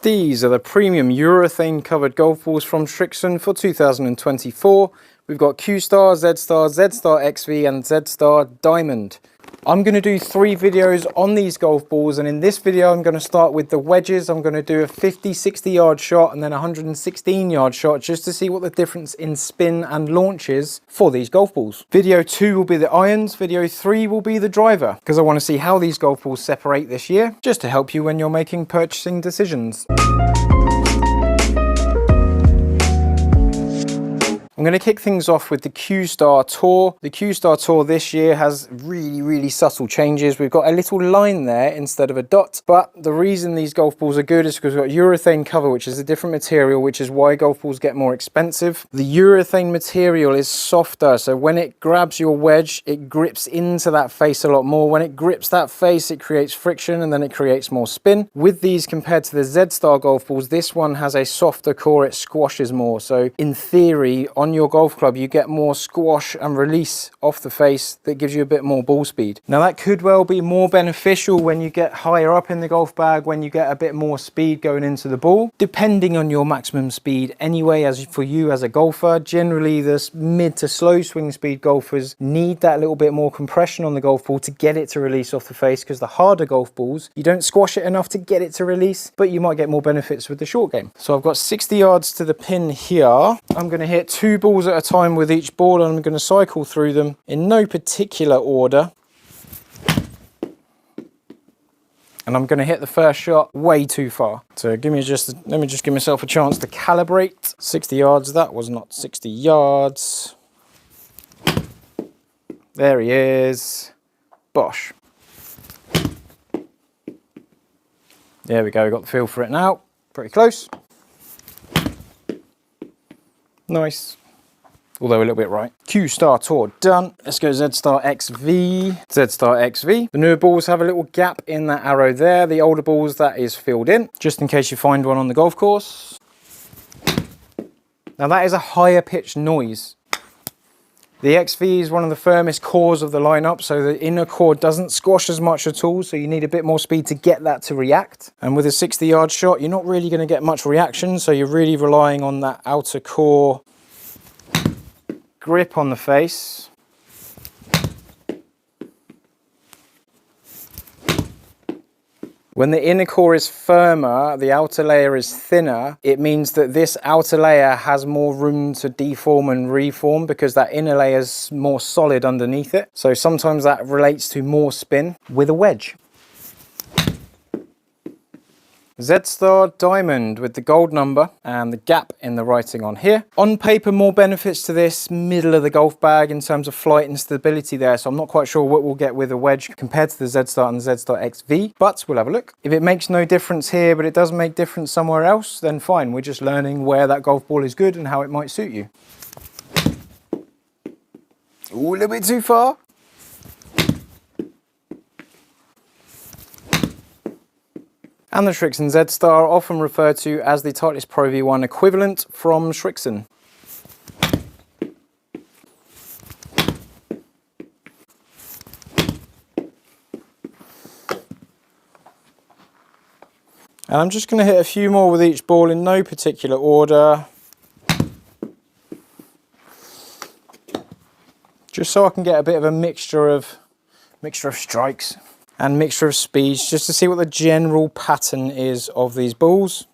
These are the premium urethane covered golf balls from Srixon for 2024. We've got Q Star, Z Star, Z Star XV and Z Star Diamond. I'm going to do 3 videos on these golf balls, and in this video I'm going to start with the wedges. I'm going to do a 50-60 yard shot and then a 116 yard shot just to see what the difference in spin and launch is for these golf balls. Video 2 will be the irons, video 3 will be the driver, because I want to see how these golf balls separate this year, just to help you when you're making purchasing decisions. I'm going to kick things off with the Q Star Tour. The Q Star Tour this year has really subtle changes. We've got a little line there instead of a dot, but the reason these golf balls are good is because we've got urethane cover, which is a different material, which is why golf balls get more expensive. The urethane material is softer, so when it grabs your wedge, it grips into that face a lot more. When it grips that face, it creates friction and then it creates more spin. With these, compared to the Z Star golf balls, this one has a softer core, it squashes more. So in theory, on your golf club, you get more squash and release off the face that gives you a bit more ball speed. Now that could well be more beneficial when you get higher up in the golf bag, when you get a bit more speed going into the ball, depending on your maximum speed anyway. As for you as a golfer, generally the mid to slow swing speed golfers need that little bit more compression on the golf ball to get it to release off the face, because the harder golf balls, you don't squash it enough to get it to release, but you might get more benefits with the short game. So I've got 60 yards to the pin here. I'm going to hit 2 balls at a time with each ball, and I'm going to cycle through them in no particular order. And I'm going to hit the first shot way too far. So let me just give myself a chance to calibrate. 60 yards, that was not 60 yards. There he is. Bosh. There we go, got the feel for it now. Pretty close. Nice. Although a little bit right. Q Star Tour done. Let's go Z Star XV. Z Star XV. The newer balls have a little gap in that arrow there. The older balls, that is filled in, just in case you find one on the golf course. Now that is a higher pitched noise. The XV is one of the firmest cores of the lineup, so the inner core doesn't squash as much at all, so you need a bit more speed to get that to react. And with a 60 yard shot, you're not really going to get much reaction, so you're really relying on that outer core grip on the face. When the inner core is firmer, the outer layer is thinner, it means that this outer layer has more room to deform and reform because that inner layer is more solid underneath it. So sometimes that relates to more spin with a wedge. Z Star Diamond with the gold number and the gap in the writing on here. On paper, more benefits to this middle of the golf bag in terms of flight and stability there, so I'm not quite sure what we'll get with a wedge compared to the Z Star and the Z Star XV, but we'll have a look. If it makes no difference here, but it does make difference somewhere else, then fine. We're just learning where that golf ball is good and how it might suit you. Ooh, a little bit too far. And the Srixon Z Star, often referred to as the Titleist Pro V1 equivalent from Srixon. And I'm just going to hit a few more with each ball in no particular order, just so I can get a bit of a mixture of strikes and mixture of speeds, just to see what the general pattern is of these balls.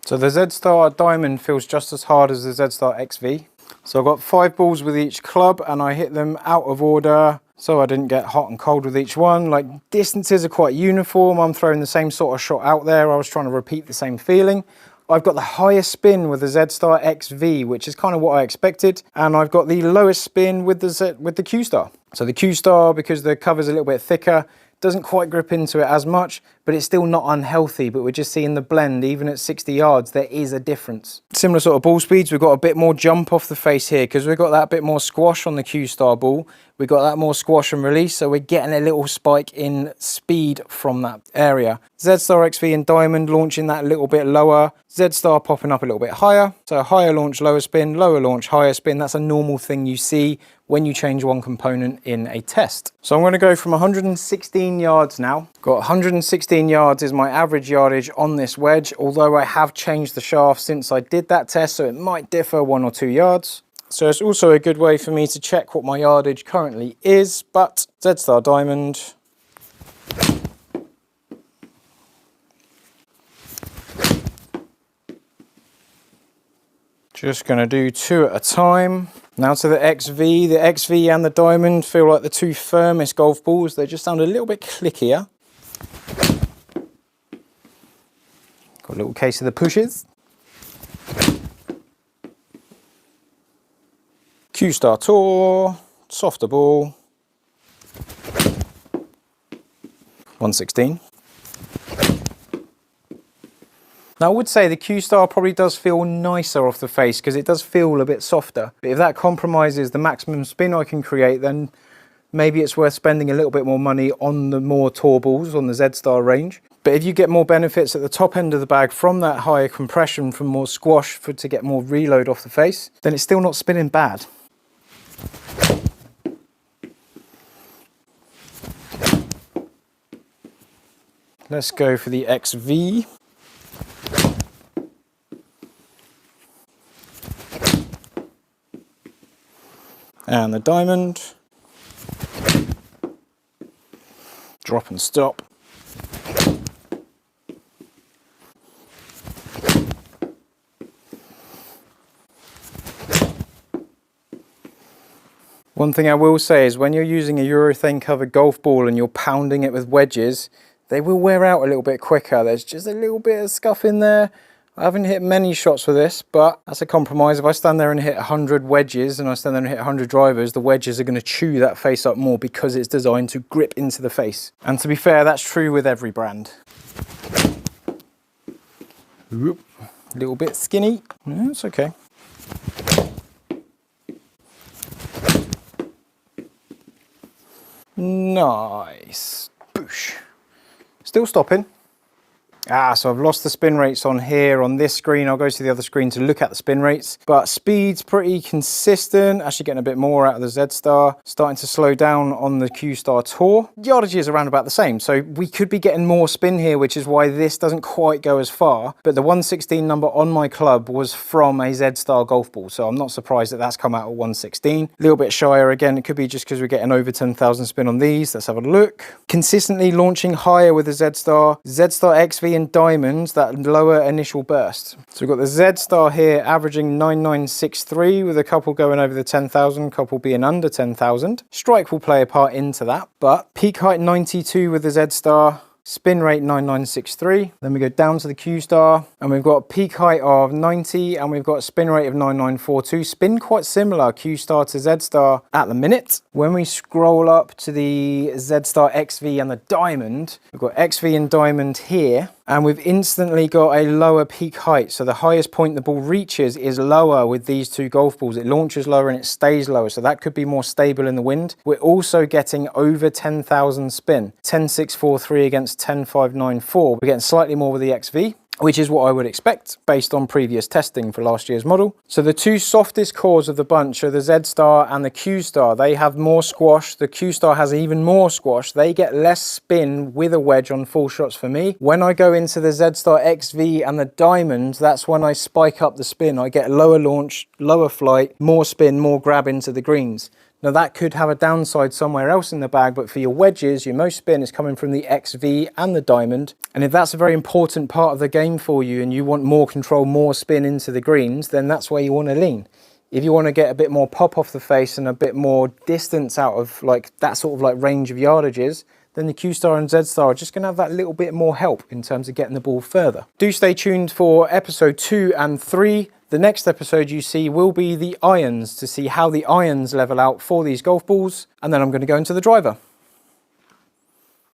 So the Z Star Diamond feels just as hard as the Z Star XV. So I've got 5 balls with each club and I hit them out of order so I didn't get hot and cold with each one. Like, distances are quite uniform. I'm throwing the same sort of shot out there. I was trying to repeat the same feeling. I've got the highest spin with the Z Star XV, which is kind of what I expected, and I've got the lowest spin with the Q Star. So the Q Star, because the cover's a little bit thicker, doesn't quite grip into it as much, but it's still not unhealthy. But we're just seeing the blend, even at 60 yards, there is a difference. Similar sort of ball speeds, we've got a bit more jump off the face here because we've got that bit more squash on the Q Star ball. We've got that more squash and release, so we're getting a little spike in speed from that area. Z Star XV and Diamond launching that a little bit lower. Z Star popping up a little bit higher. So higher launch, lower spin, lower launch, higher spin. That's a normal thing you see when you change one component in a test. So I'm going to go from 116 yards now. Got 116 yards is my average yardage on this wedge, although I have changed the shaft since I did that test, so it might differ 1 or 2 yards. So it's also a good way for me to check what my yardage currently is, but Z Star Diamond. Just going to do 2 at a time. Now to the XV. The XV and the Diamond feel like the 2 firmest golf balls. They just sound a little bit clickier. Got a little case of the pushes. Q Star Tour, softer ball. 116. Now I would say the Q Star probably does feel nicer off the face because it does feel a bit softer. But if that compromises the maximum spin I can create, then maybe it's worth spending a little bit more money on the more tour balls on the Z Star range. But if you get more benefits at the top end of the bag from that higher compression, from more squash to get more reload off the face, then it's still not spinning bad. Let's go for the XV. And the Diamond. Drop and stop. One thing I will say is when you're using a urethane covered golf ball and you're pounding it with wedges, they will wear out a little bit quicker. There's just a little bit of scuff in there. I haven't hit many shots with this, but that's a compromise. If I stand there and hit 100 wedges and I stand there and hit 100 drivers, the wedges are going to chew that face up more because it's designed to grip into the face. And to be fair, that's true with every brand. Oop, a little bit skinny. Yeah, it's okay. Nice. Boosh. Still stopping. So I've lost the spin rates on here on this screen. I'll go to the other screen to look at the spin rates, but speed's pretty consistent. Actually getting a bit more out of the Z Star, starting to slow down on the Q Star Tour. Yardage is around about the same, so we could be getting more spin here, which is why this doesn't quite go as far. But the 116 number on my club was from a Z Star golf ball, so I'm not surprised that that's come out at 116. A little bit shyer again. It could be just because we're getting over 10,000 spin on these. Let's have a look. Consistently launching higher with the Z Star XV and Diamonds, that lower initial burst. So we've got the Z Star here averaging 9963 with a couple going over the 10,000, couple being under 10,000. Strike will play a part into that, but peak height 92 with the Z Star. Spin rate 9963. Then we go down to the Q Star and we've got a peak height of 90 and we've got a spin rate of 9942. Spin quite similar Q Star to Z Star at the minute. When we scroll up to the Z Star XV and the Diamond, we've got XV and Diamond here and we've instantly got a lower peak height. So the highest point the ball reaches is lower with these two golf balls. It launches lower and it stays lower. So that could be more stable in the wind. We're also getting over 10,000 spin. 10,643 against 10,594. We're getting slightly more with the XV, which is what I would expect based on previous testing for last year's model. So the two softest cores of the bunch are the Z Star and the Q Star. They have more squash. The Q Star has even more squash. They get less spin with a wedge on full shots for me. When I go into the Z Star XV and the Diamond, that's when I spike up the spin. I get lower launch, lower flight, more spin, more grab into the greens. Now that could have a downside somewhere else in the bag, but for your wedges, your most spin is coming from the XV and the Diamond. And if that's a very important part of the game for you and you want more control, more spin into the greens, then that's where you want to lean. If you want to get a bit more pop off the face and a bit more distance out of like that sort of like range of yardages, then the Q Star and Z Star are just going to have that little bit more help in terms of getting the ball further. Do stay tuned for episode 2 and 3. The next episode you see will be the irons, to see how the irons level out for these golf balls, and then I'm going to go into the driver.